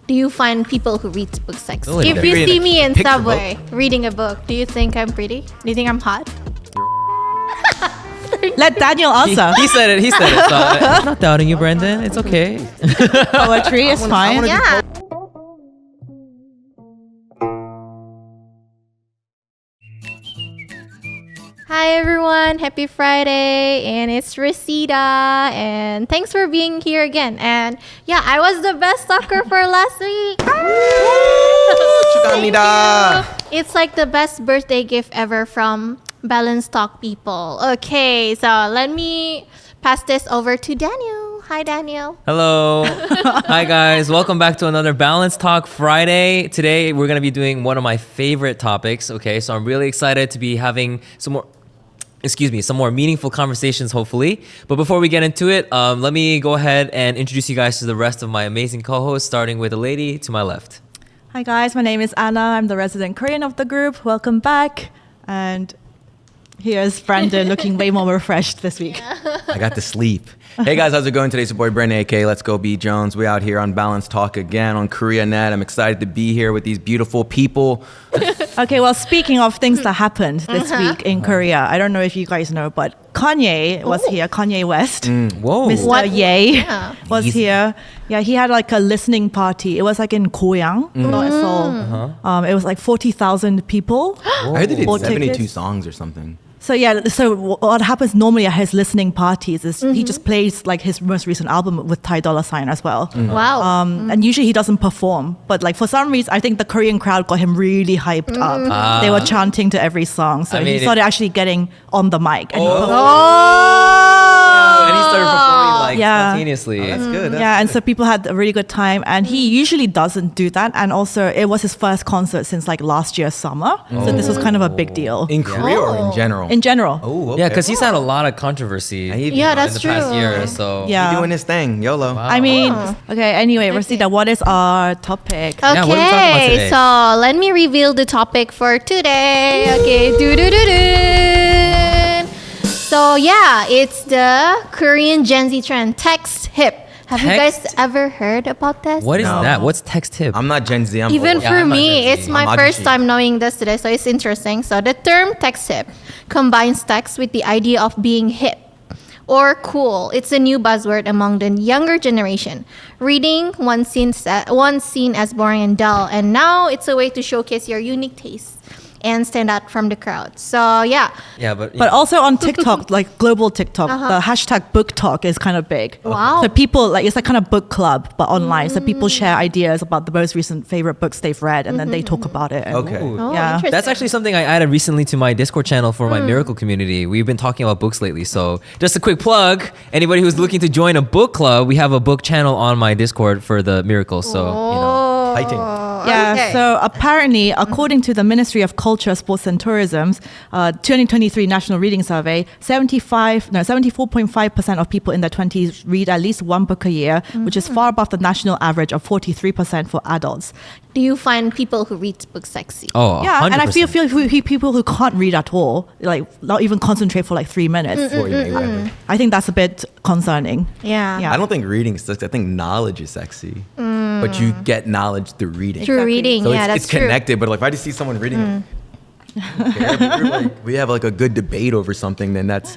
Do you find people who read books sexy? Really? If you see me in Pick the subway reading a book, do you think I'm pretty? Do you think I'm hot? Let Daniel answer. He said it. So I'm not doubting you, Brandon. It's okay. Poetry is fine. Yeah. Hi everyone, happy Friday, and it's Resita, and thanks for being here again. And yeah, I was the best talker for last week. Thank you. It's like the best birthday gift ever from Balanced Talk people. Okay, so let me pass this over to Daniel. Hi Daniel. Hello. Hi guys. Welcome back to another Balance Talk Friday. Today we're going to be doing one of my favorite topics. Okay, so I'm really excited to be having some more meaningful conversations, hopefully. But before we get into it, let me go ahead and introduce you guys to the rest of my amazing co-hosts, starting with the lady to my left. Hi guys, my name is Anna. I'm the resident Korean of the group. Welcome back. And here's Brandon looking way more refreshed this week. I got to sleep. Hey guys, how's it going? Today's your boy Brandon, aka Let's Go B Jones. We out here on Balance Talk again on Koreanet. I'm excited to be here with these beautiful people. Okay, well, speaking of things that happened this week in Korea, I don't know if you guys know, but Kanye was here. Kanye West. Whoa. Mr. What? Ye Yeah. was here. Yeah, he had like a listening party. It was like in Goyang, not Seoul. It was like 40,000 people. I heard they did Bought 72 tickets. songs or something. So yeah, so what happens normally at his listening parties is he just plays like his most recent album with Ty Dolla $ign as well. Wow. And usually he doesn't perform, but like for some reason, I think the Korean crowd got him really hyped up. They were chanting to every song, so I mean, he started actually getting on the mic. And he performed. And he started performing like Yeah. spontaneously. That's good. Yeah, and so people had a really good time, and he usually doesn't do that. And also, it was his first concert since like last year's summer, so this was kind of a big deal In Korea or in general? in general. Oh, okay. Yeah, because he's had a lot of controversy Yeah, in that's the past true. year. So Yeah. He doing his thing, YOLO. Wow. I mean, okay. Anyway, Rosita, what is our topic? Yeah, what are we talking about Okay, today? so let me reveal the topic for today. Okay, So yeah, it's the Korean Gen Z trend, text hip. Have you guys Text? ever heard about this? what is No. that? What's text tip? I'm not Gen Z. I'm Even old. for I'm not me, Gen Z. it's my I'm first Ajushi. time knowing this today, so it's interesting. So the term text hip combines text with the idea of being hip or cool. It's a new buzzword among the younger generation. Reading once seen as boring and dull, and now it's a way to showcase your unique tastes and stand out from the crowd. So yeah, Yeah, but But also on TikTok, like global TikTok, the hashtag book talk is kind of big. Wow. So people, like, it's like kind of book club, but online. So people share ideas about the most recent favorite books they've read, and then they talk about it. And Okay. oh, Yeah. interesting. that's actually something I added recently to my Discord channel for my Miracle community. We've been talking about books lately. So just a quick plug. Anybody who's looking to join a book club, we have a book channel on my Discord for the Miracle. So, you know. Fighting. Yeah, Okay. so apparently, according to the Ministry of Culture, Sports and Tourism's 2023 National Reading Survey, 74.5% of people in their 20s read at least one book a year, which is far above the national average of 43% for adults. Do you find people who read books sexy? Oh, Yeah, 100%. and I feel people who can't read at all, like not even concentrate for like 3 minutes. Floyd Mayweather. I think that's a bit concerning. Yeah. Yeah. I don't think reading is sexy. I think knowledge is sexy. But you get knowledge through reading. Through Exactly. reading, So yeah, that's it's true. connected, but like if I just see someone reading, we have like a good debate over something, then that's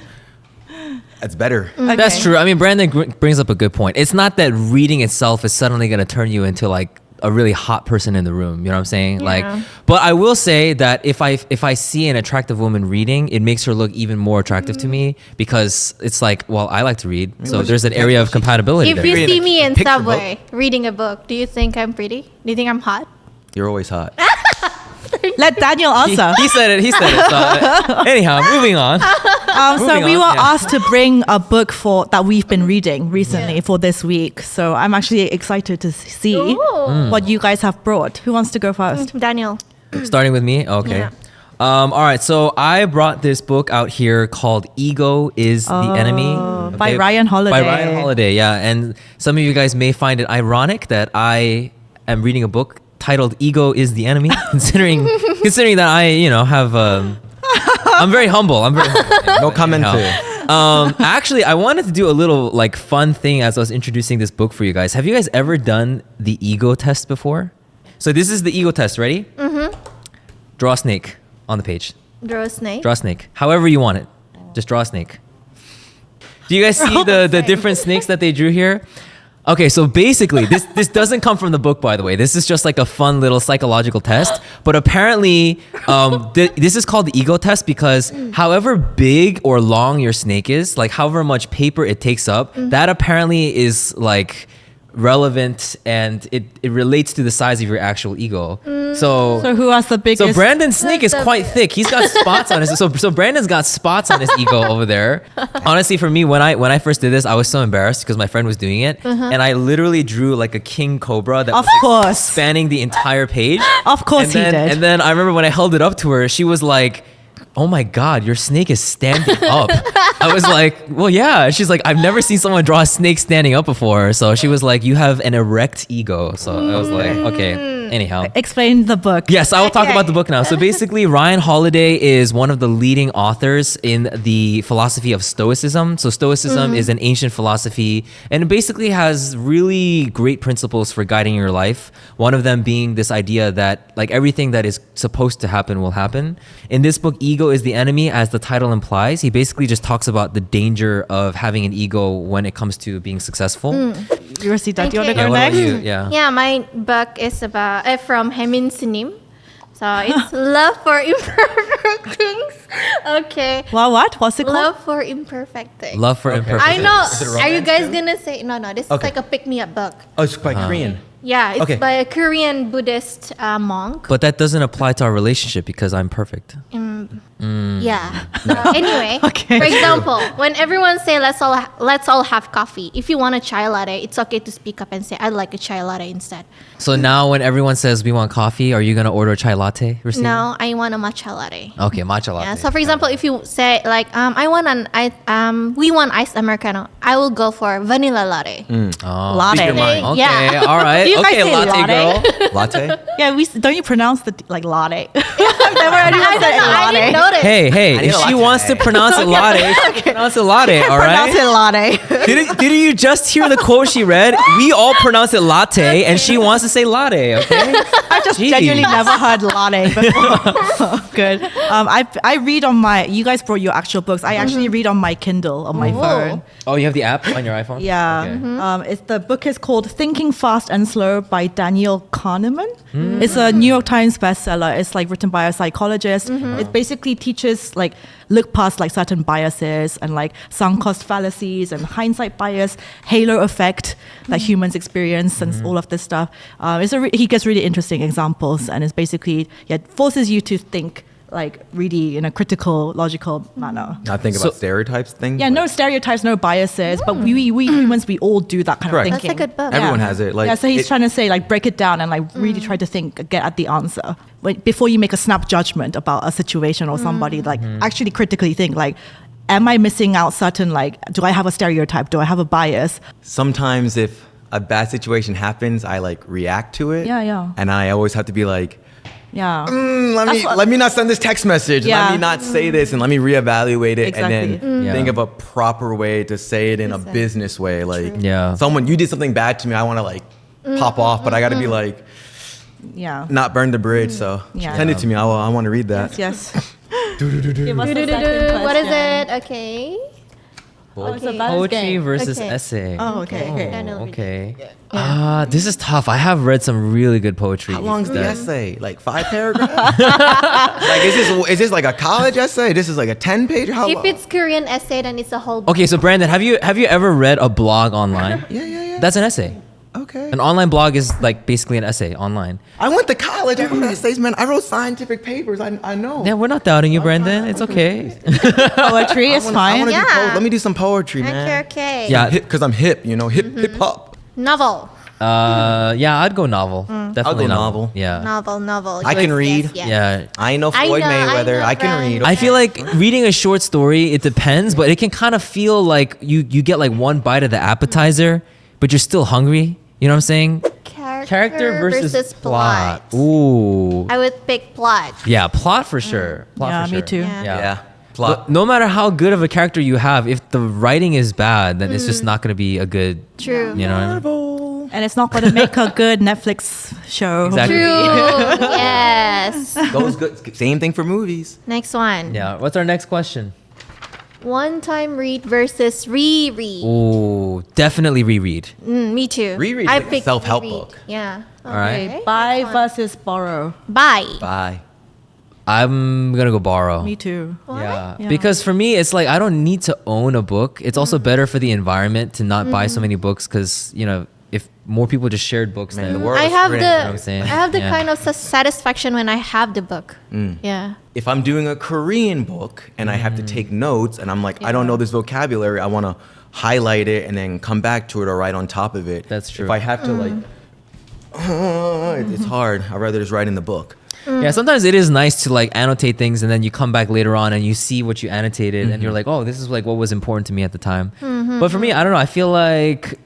better. That's Okay. true. I mean, Brandon brings up a good point. It's not that reading itself is suddenly going to turn you into like a really hot person in the room. You know what I'm saying? Like, but I will say that if I see an attractive woman reading, it makes her look even more attractive to me because it's like, well, I like to read, so there's an area of compatibility If there. you Reading see a me in picture subway reading a book, do you think I'm pretty? Do you think I'm hot? You're always hot. Let Daniel answer. He said it. So, anyhow, moving on. So Moving we on, were yeah. asked to bring a book that we've been reading recently for this week. So I'm actually excited to see Ooh. what you guys have brought. Who wants to go first? Daniel. Starting with me? Okay. Yeah. All right, so I brought this book out here called Ego is the Enemy. By Ryan Holiday. By Ryan Holiday, yeah. And some of you guys may find it ironic that I am reading a book titled Ego is the Enemy, considering that I, have... I'm very humble. No comment. Anyhow. Actually, I wanted to do a little like fun thing as I was introducing this book for you guys. Have you guys ever done the ego test before? So this is the ego test. Ready? Mm-hmm. Draw a snake on the page. Draw a snake. Draw a snake. However you want it. Just draw a snake. Do you guys see the different snakes that they drew here? Okay, so basically, this doesn't come from the book, by the way. This is just like a fun little psychological test. But apparently, this is called the ego test because however big or long your snake is, like however much paper it takes up, that apparently is like relevant and it relates to the size of your actual ego. So who has the biggest? So Brandon's snake is That's quite thick. He's got spots on his. So Brandon's got spots on his ego over there. Honestly, for me, when I first did this, I was so embarrassed because my friend was doing it, and I literally drew like a king cobra that Of was like, course. spanning the entire page. Of course and then, he did. And then I remember when I held it up to her, she was like, "Oh my God, your snake is standing up." I was like, "Well, yeah." She's like, "I've never seen someone draw a snake standing up before." So she was like, "You have an erect ego." So I was like, "Okay." Anyhow. Explain the book. Yes, I will talk Okay. about the book now. So basically, Ryan Holiday is one of the leading authors in the philosophy of Stoicism. So Stoicism is an ancient philosophy, and it basically has really great principles for guiding your life. One of them being this idea that like everything that is supposed to happen will happen. In this book, Ego is the Enemy, as the title implies. He basically just talks about the danger of having an ego when it comes to being successful. Rosita, do you want to Okay. go What about next? you? Yeah. Yeah, my book is about from Hemin Sunim. So it's Love for Imperfect Things. Okay. Well, what? What's it called? Love for Imperfect Things. Love for imperfect. I know. Is it a Are you romance guys too? gonna say no? This is Okay. like a pick-me-up book. Oh, it's by Korean. Yeah, it's Okay. by a Korean Buddhist monk. But that doesn't apply to our relationship because I'm perfect. Yeah. So anyway, Okay. for example, when everyone say let's all have coffee. If you want a chai latte, it's okay to speak up and say I'd like a chai latte instead. So now when everyone says we want coffee, are you going to order a chai latte? Racine? No, I want a matcha latte. Okay, matcha latte. Yeah. So for example, if you say like we want iced americano, I will go for vanilla latte. Oh. Latte. Speak your mind. Okay, Yeah. all right. Do you guys Okay, say latte latte? girl. Latte? Yeah, don't you pronounce the like latte? I've never heard anyone I say don't know. I didn't latte. notice. Hey, need if a she latte. wants to pronounce it latte, she can pronounce it latte, all Pronounce right? it latte. Did you just hear the quote she read? We all pronounce it latte, and she wants to say latte, okay? I just Jeez. genuinely never heard latte before. Good. I read on my. You guys brought your actual books. I actually read on my Kindle on my Whoa. phone. Oh, you have the app on your iPhone? Yeah. Okay. It's the book is called Thinking Fast and Slow by Daniel Kahneman. It's a New York Times bestseller. It's like written by a psychologist. It basically teaches like look past like certain biases and like sunk cost fallacies and hindsight bias, halo effect that humans experience and all of this stuff. He gets really interesting examples and it's basically forces you to think like really in a critical, logical manner. Not think about stereotypes things. Yeah, no stereotypes, no biases, but we humans, we all do that kind Correct. of That's a thinking. good book. Everyone has it. Like, yeah, so he's trying to say like break it down and like really try to get at the answer. Before you make a snap judgment about a situation or somebody, like actually critically think like, am I missing out certain like, do I have a stereotype? Do I have a bias? Sometimes if a bad situation happens, I like react to it. Yeah. And I always have to be like, Yeah. let me not send this text message. Yeah. Let me not say this, and let me reevaluate it, Exactly. and then Yeah. think of a proper way to say it in a business way. Like, Yeah. you did something bad to me. I want to like pop off, but I got to be like, Yeah. not burn the bridge. So Yeah. send it to me. I want to read that. Yes. Give us the second What is question. it? Okay. Oh, it's a Okay. balance Poetry game. versus Okay. essay. Oh, okay. I know. Okay. This is tough. I have read some really good poetry. How long's the essay? Like 5 paragraphs? Like is this like a college essay? This is like a 10-page? How If long? it's Korean essay, then it's a whole book. Okay, so Brandon, have you ever read a blog online? Yeah. That's an essay. Okay. An online blog is like basically an essay online. I went to college. I wrote essays, man. I wrote scientific papers. I know. Yeah, we're not doubting you, Brandon. It's okay. Poetry is I fine. wanna do Yeah. Let me do some poetry, man. Okay. Yeah. Because I'm hip, hip hop. Novel. Yeah, I'd go novel. Definitely go novel. Yeah. Novel. I can read. Yes. Yeah. I ain't no I Floyd know, Mayweather. I can Brian. read. I feel like reading a short story, it depends, but it can kind of feel like you get like one bite of the appetizer, but you're still hungry. You know what I'm saying? Character versus plot. Ooh. I would pick plot. Yeah, plot for sure. Plot Yeah, for me sure. too. Yeah. Yeah. Yeah. Plot. no matter how good of a character you have, if the writing is bad, then it's just not going to be a good. True. You know what I mean? Marvel. And it's not going to make a good Netflix show. Exactly. True. Yes. Those good. Same thing for movies. Next one. Yeah. What's our next question? One-time read versus reread. Oh, definitely reread. Me too. Reread is I like a picked self-help reread. book. Yeah. All right. Okay. Buy versus borrow. Buy. Bye. I'm gonna go borrow. Me too. Yeah. Yeah. Because for me, it's like I don't need to own a book. It's also better for the environment to not buy so many books because, you know, if more people just shared books, Man, then the world I is have great, the you know what I'm saying? I have the Yeah. kind of satisfaction when I have the book. Yeah. If I'm doing a Korean book and I have to take notes and I'm like, I don't know this vocabulary, I want to highlight it and then come back to it or write on top of it. That's true. If I have to like, it's hard. I'd rather just write in the book. Yeah, sometimes it is nice to like annotate things and then you come back later on and you see what you annotated and you're like, oh, this is like what was important to me at the time. But for me, I don't know. I feel like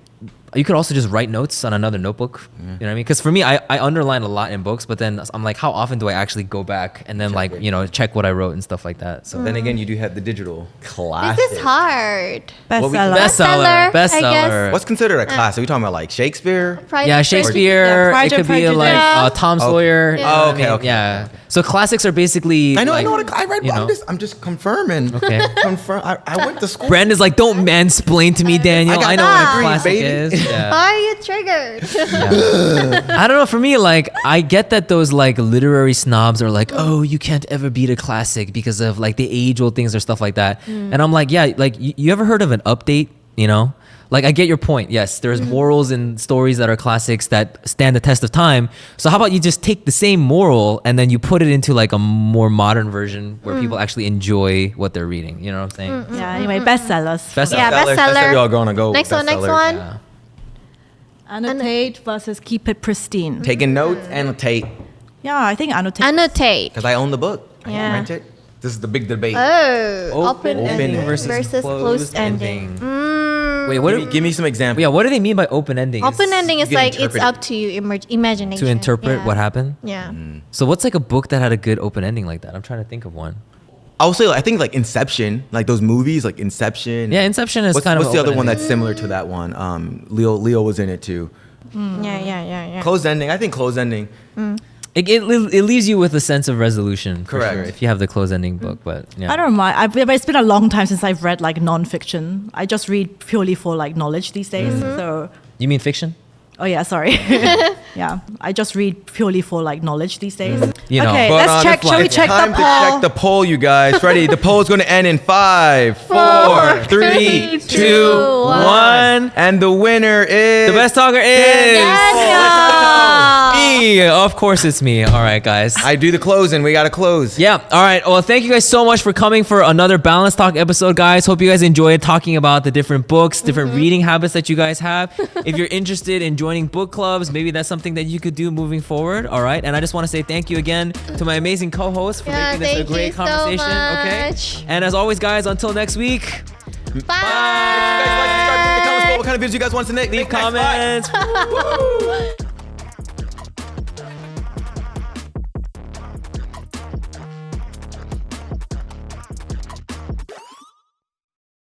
you could also just write notes on another notebook. You know what I mean? Because for me, I underline a lot in books, but then I'm like, how often do I actually go back and then like, you know, check what I wrote and stuff like that? So Then again, you do have the digital classic. This is hard. Bestseller. Bestseller, I guess. Bestseller. What's considered a classic? Are we talking about like Shakespeare? Pride Yeah, and Shakespeare. Yeah, Pride it could and be Prejudice. like Yeah. Tom Sawyer. Yeah. you know what I Okay, mean? okay, Yeah. So classics are basically. I know, like, I know. What I read. you know. I'm just confirming. Okay. Confirm. I went to school. Brandon's like, don't mansplain to me, Daniel. I got I know what a degrees, classic baby. is. Yeah. Why are you triggered? I don't know. For me, like, I get that those like literary snobs are like, oh, you can't ever beat a classic because of like the age-old things or stuff like that. And I'm like, yeah, like you ever heard of an update? You know, like I get your point. Yes, there's morals in stories that are classics that stand the test of time. So how about you just take the same moral and then you put it into like a more modern version where people actually enjoy what they're reading. You know what I'm saying? Yeah, anyway, bestsellers. Bestseller. Yeah, bestseller. That's what y'all gonna go. Next one, next bestseller. one. Yeah. Annotate versus keep it pristine. Taking notes, annotate. Yeah, I think annotate. Annotate. Because I own the book. I Yeah. can rent it. This is the big debate. Oh, open ending ending versus closed ending. Wait, what? Give me some examples. Yeah, what do they mean by open ending? Open ending is you can like it's interpret it. up to you, imagination. To interpret Yeah. what happened? Yeah. So what's like a book that had a good open ending like that? I'm trying to think of one. I would say, I think like Inception, like those movies, like Inception. Yeah, Inception is What's, kind of what's the other one open-ending. that's similar to that one? Leo was in it too. Yeah. Closed ending. I think closed ending. It leaves you with a sense of resolution. For Correct. sure, if you have the closed ending book, but yeah. I don't mind. But it's been a long time since I've read like non-fiction. I just read purely for like knowledge these days. So, You mean fiction? oh yeah, sorry. Yeah, I just read purely for like knowledge these days. You know. Okay, But let's on check. the Shall we fly. check the Time to poll? check the poll, you guys. Ready? The poll is going to end in 5, 4, 3, 2, 1. And the winner is The best talker is me. Of course, it's me. All right, guys. I do the closing. We got to close. Yeah. All right. Well, thank you guys so much for coming for another Balance Talk episode, guys. Hope you guys enjoyed talking about the different books, different reading habits that you guys have. If you're interested in joining book clubs, maybe that's something that you could do moving forward. All right. And I just want to say thank you again to my amazing co-host for Yeah, making this a thank great you so conversation. Okay. much. And as always, guys, until next week, If you guys like, subscribe, leave the comments below. What kind of videos you guys want to see next? leave comments. Woo!